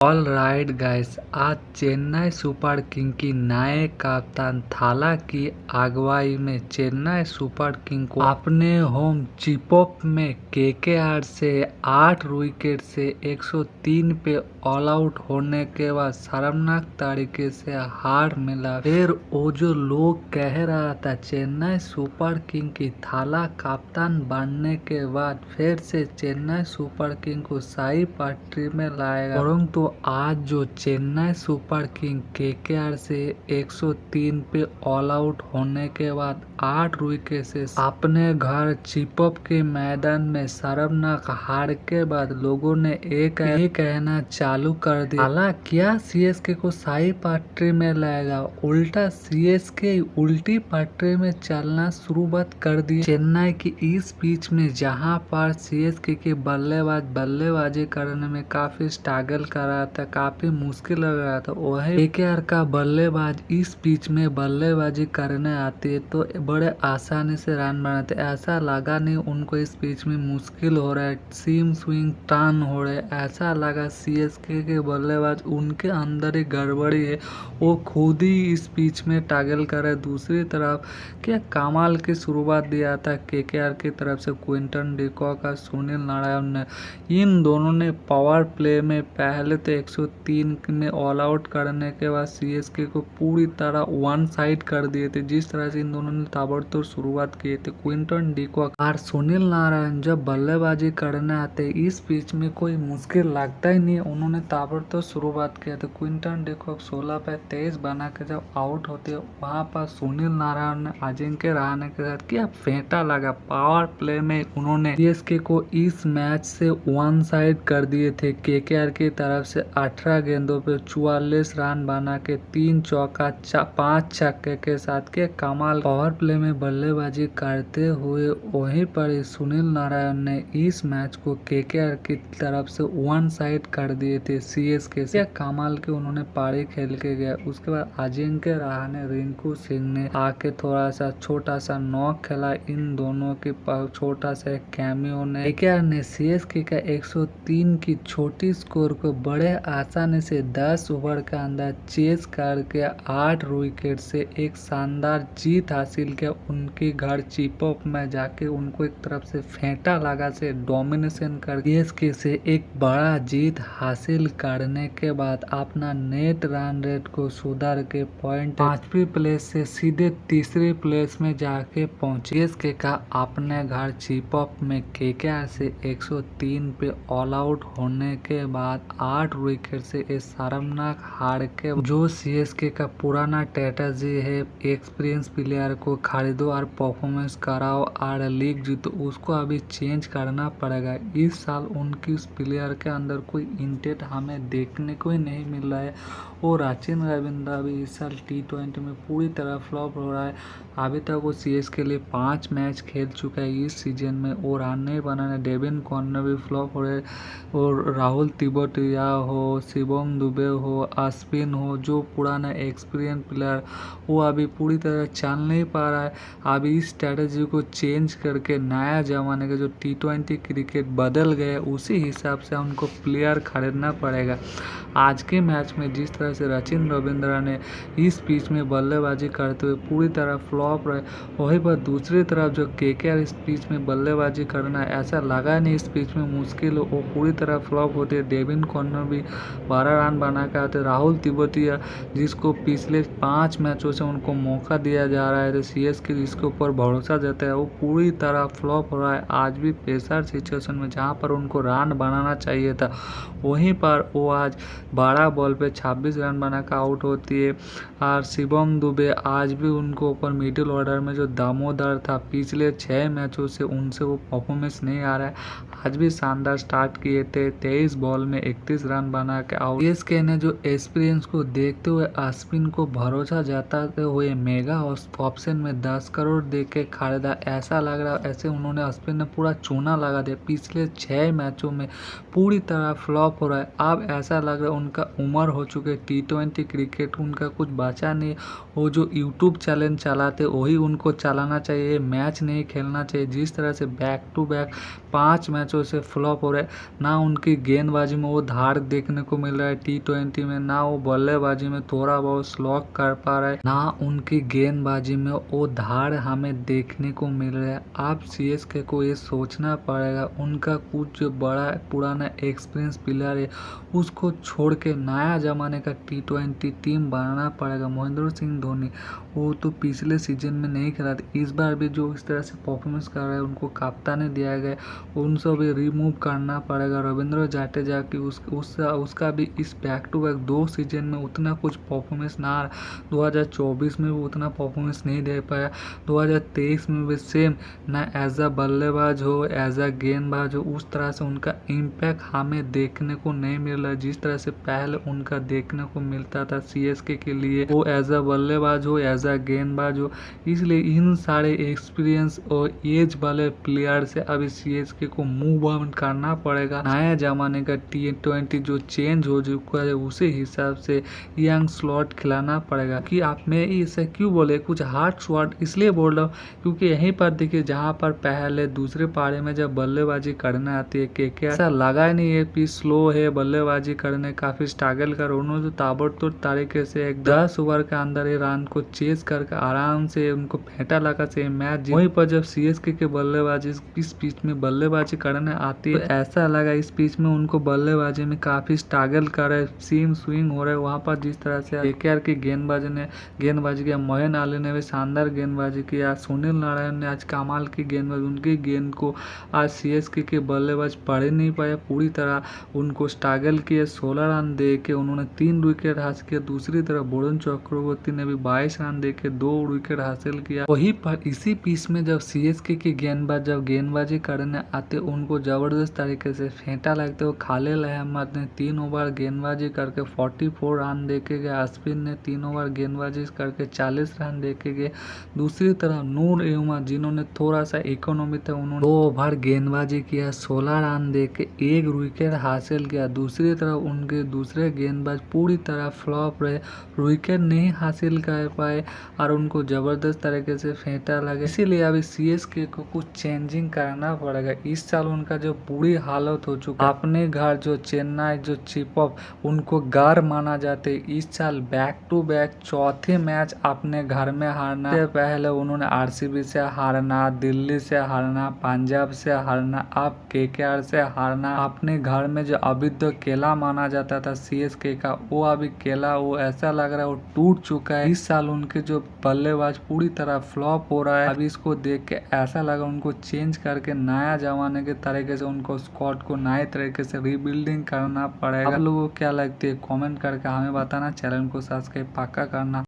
All right guys, आज Chennai super king की नए कप्तान थाला की अगुवाई में चेन्नई सुपर किंग को अपने होम चिपोक में केकेआर से 8 विकेट से 103 पे ऑल आउट होने के बाद शर्मनाक तरीके से हार मिला। फिर वो जो लोग कह रहा था चेन्नई सुपर किंग की थाला कप्तान बनने के बाद फिर से चेन्नई सुपर किंग को सही पटरी में लाएगा, परंतु आज जो चेन्नई सुपर किंग केकेआर से 103 पे ऑल आउट होने के बाद 8 विकेट से अपने घर चिपक के मैदान में शर्मनाक हार के बाद लोगों ने एक कहना चालू कर दिया, थाला क्या सीएसके को सही पटरी में लाएगा। उल्टा सीएसके उल्टी पटरी में चलना शुरुआत कर दी। चेन्नई की इस पिच में जहां पर सीएसके के बल्लेबाजी करने में काफी स्ट्रगल कर रहा था, काफी मुश्किल लग रहा था, वही केकेआर का बल्लेबाज इस पिच में बल्लेबाजी करने आते तो बड़े आसानी से रन बनाते। ऐसा लगा नहीं उनको इस पिच में मुश्किल हो रहा है, सीम स्विंग टर्न हो रहे, ऐसा लगा सीएसके के बल्लेबाज उनके अंदर ही गड़बड़ी है, वो खुद ही इस पिच में टैगल कर रहे। दूसरी तरफ क्या कमाल की शुरुआत दिया था केकेआर की तरफ से क्विंटन डिकॉक और सुनील नारायण ने। इन दोनों ने पावर प्ले में पहले तो 103 में ऑल आउट करने के बाद सीएसके को पूरी तरह वन साइड कर दिए थे। जिस तरह से इन दोनों ने ताबड़तोड़ शुरुआत किए थे, क्विंटन डिकॉक और सुनील नारायण जब बल्लेबाजी करने आते इस पिच में कोई मुश्किल लगता ही नहीं, उन्होंने ताबड़तोड़ शुरुआत किया था। क्विंटन डिकॉक 16 पे 23 बना के जब आउट होते वहां पर सुनील नारायण ने अजिंक्य रहाणे के साथ क्या फेंटा लगा। पावर प्ले में उन्होंने सीएसके को इस मैच से वन साइड कर दिए थे। केकेआर की तरफ से 18 गेंदों पे 44 रन बना के 3 चौका 5 छक्के के साथ के कमाल पावर प्ले में बल्लेबाजी करते हुए वहीं पर सुनील नारायण ने इस मैच को केकेआर की तरफ से वन साइड कर दिए थे सीएसके से। कमाल के उन्होंने पारी खेल के गया। उसके बाद अजिंक्य रहाणे रिंकू सिंह ने आके थोड़ा सा छोटा सा नॉक खेला। इन दोनों के छोटा सा कैमियो ने केकेआर ने सीएसके का 103 की छोटी स्कोर को बड़े आसानी से 10 ओवर के अंदर चेस करके 8 विकेट से एक शानदार जीत हासिल किया। उनके घर चिपक में जाके उनको एक तरफ से फेंटा लगा से डोमिनेशन कर सीएसके से एक बड़ा जीत हासिल करने के बाद अपना नेट रन रेट को सुधार के पॉइंट 5वीं प्लेस से सीधे तीसरी प्लेस में जाके पहुंचे। सीएसके का अपने घर चिपक में केकेआर से 103 पे ऑल आउट होने के बाद 8 विकेट से इस शर्मनाक हार के जो सीएसके का पुराना स्ट्रेटजी है, एक्सपीरियंस प्लेयर को खरीदो और परफॉर्मेंस कराओ और लीग जीतो, उसको अभी चेंज करना पड़ेगा। इस साल उनकी उस प्लेयर के अंदर कोई इंटेंट हमें देखने को ही नहीं मिल रहा है। और सचिन रविंद्र भी इस साल T20 में पूरी तरह फ्लॉप हो रहा है। अभी तक वो सीएसके के लिए 5 मैच खेल चुका है इस सीजन में और रन नहीं बनाने। डेविन कॉर्नर भी फ्लॉप हो रहे और राहुल तिवाटिया हो, शिवम दुबे हो, अश्विन हो, जो पुराना एक्सपीरियंस प्लेयर वो अभी पूरी तरह चल नहीं पा रहा है। अभी इस स्ट्रेटजी को चेंज करके नया जमाने का जो T20 क्रिकेट बदल गया उसी हिसाब से उनको प्लेयर खरीदना पड़ेगा। आज के मैच में जिस तरह से सचिन रविंद्र ने इस पिच में बल्लेबाजी करते हुए पूरी तरह फ्लॉप रहे, वहीं पर दूसरी तरफ जो केकेआर इस पिच में बल्लेबाजी करना ऐसा लगा नहीं इस पिच में मुश्किल हो, वो पूरी तरह फ्लॉप होती है। डेविन कॉर्नर भी 12 रन बना के आते। राहुल तिवाटिया जिसको पिछले 5 मैचों से उनको मौका दिया जा रहा है तो सीएसके जिसके ऊपर भरोसा देता है वो पूरी तरह फ्लॉप हो रहा है। आज भी प्रेशर सिचुएशन में जहाँ पर उनको रन बनाना चाहिए था वहीं पर वो आज 12 बॉल पे 26 रन बना कर आउट होती है। और शिवम दुबे आज भी उनको ऊपर मिडिल ऑर्डर में जो दामोदर था पिछले 6 मैचों से उनसे वो परफॉर्मेंस नहीं आ रहा है। आज भी शानदार स्टार्ट किए थे, 23 बॉल में 31 रन बना के आउट। सीएसके ने जो एक्सपीरियंस को देखते हुए अश्विन को भरोसा जताते हुए मेगा ऑप्शन में 10 करोड़ दे के खरीदा। ऐसा लग रहा ऐसे उन्होंने अश्विन ने पूरा चूना लगा दिया। पिछले 6 मैचों में पूरी तरह फ्लॉप हो रहा है। अब ऐसा लग रहा है उनका उम्र हो चुके, T20 क्रिकेट उनका कुछ बचा नहीं। वो जो यूट्यूब चैनल चलाते वही उनको चलाना चाहिए, मैच नहीं खेलना चाहिए। जिस तरह से बैक टू बैक 5 मैचों से फ्लॉप हो रहे, ना उनकी गेंदबाजी में वो धार देखने को मिल रहा है T20 में, ना वो बल्लेबाजी में थोड़ा बहुत स्लॉक कर पा रहा है, ना उनकी गेंदबाजी में वो धार हमें देखने को मिल रहा है। अब CSK को ये सोचना पड़ेगा, उनका कुछ जो बड़ा पुराना एक्सपीरियंस प्लेयर है उसको छोड़ के नया जमाने का T20 टीम बनाना पड़ेगा। महेंद्र सिंह धोनी वो तो पिछले सीजन में नहीं खेला था, इस बार भी जो इस तरह से परफॉर्मेंस कर रहा है उनको कप्तानी दिया गया, उनको भी रिमूव करना पड़ेगा। रविंद्र जडेजा की उसका भी इस बैक टू बैक 2 सीजन में उतना कुछ परफॉर्मेंस ना, 2024 में भी उतना परफॉर्मेंस नहीं दे पाया, 2023 में भी सेम, ना एज अ बल्लेबाज हो एज अ गेंदबाज हो उस तरह से उनका इम्पैक्ट हमें देखने को नहीं मिल रहा है जिस तरह से पहले उनका देखने को मिलता था CSK के लिए, वो एज अ बल्लेबाज हो एज अ गेंदबाज हो। इसलिए इन सारे एक्सपीरियंस और एज वाले प्लेयर से अभी CSK को मूव ऑन करना पड़ेगा। नया जमाने का T20 जो चेंज हो चुका है उसी हिसाब से यंग स्लॉट खिलाना पड़ेगा। कि आप में इसे क्यों बोले कुछ हार्ड शॉट इसलिए बोल रहा हूँ क्योंकि यहीं पर देखिए जहाँ पर पहले दूसरे पारी में जब बल्लेबाजी करने आती है KK ऐसा लगा ही नहीं है कि स्लो है बल्लेबाजी करने, काफी स्ट्रगल कर, उन्होंने तो ताबड़तोड़ तरीके से एक 10 ओवर के अंदर ही रन को चेज करके आराम से उनको फेंटा लगा से मैच जीत। वहीं पर जब CSK के बल्लेबाजी इस पिच में बल्लेबाजी करने आती है तो ऐसा लगा इस पिच में उनको बल्लेबाजी में काफी स्ट्रगल कर रहे, सीम स्विंग हो रहा है। वहाँ पर जिस तरह से KKR की गेंदबाजी किया, मोइन अली ने भी शानदार गेंदबाजी किया, सुनील नारायण ने आज कमाल की गेंदबाजी, उनकी गेंद को आज CSK के बल्लेबाज पढ़ ही नहीं पाया, पूरी तरह उनको स्ट्रगल किया। 16 रन दे के उन्होंने 3 विकेट हासिल किया। दूसरी तरफ वरुण चक्रवर्ती ने भी 22 रन दे के 2 विकेट हासिल किया। वहीं पर इसी पिच में जब CSK के गेंदबाज जब गेंदबाजी करने आते उनको जबरदस्त तरीके से फेंटा लगते हो। खालिल अहमद ने 3 ओवर गेंदबाजी करके 44 रन दे के गए, अश्विन ने 3 ओवर गेंदबाजी करके 40 रन दे के गए। दूसरी तरफ नूर इमाद जिन्होंने थोड़ा सा इकोनॉमी था उन्होंने 2 ओवर गेंदबाजी किया, 16 रन दे के 1 विकेट हासिल किया। दूसरी तरफ उनके दूसरे गेंदबाज पूरी तरह फ्लॉप रहे, विकेट नहीं हासिल कर पाए और उनको जबरदस्त तरीके से फेंटा लगे। इसीलिए अभी CSK को कुछ चेंजिंग करना पड़ेगा। इस साल उनका जो बुरी हालत हो चुका है, अपने घर जो चेन्नई जो चिपॉप उनको घर माना जाते, इस साल बैक टू बैक चौथे मैच अपने घर में हारना, से पहले उन्होंने RCB से हारना, दिल्ली से हारना, पंजाब से हारना, अब KKR से हारना। अपने घर में जो अभी तो केला माना जाता था CSK का, वो अभी केला वो ऐसा लग रहा है वो टूट चुका है। इस साल उनके जो बल्लेबाज पूरी तरह फ्लॉप हो रहा है। अभी इसको देख के ऐसा लगा उनको चेंज करके नया जमाने के तरीके से उनको स्क्वाड को नए तरीके से रीबिल्डिंग करना पड़ेगा। आप लोगों को क्या लगती है कमेंट करके हमें बताना, चैनल को सब्सक्राइब पक्का करना।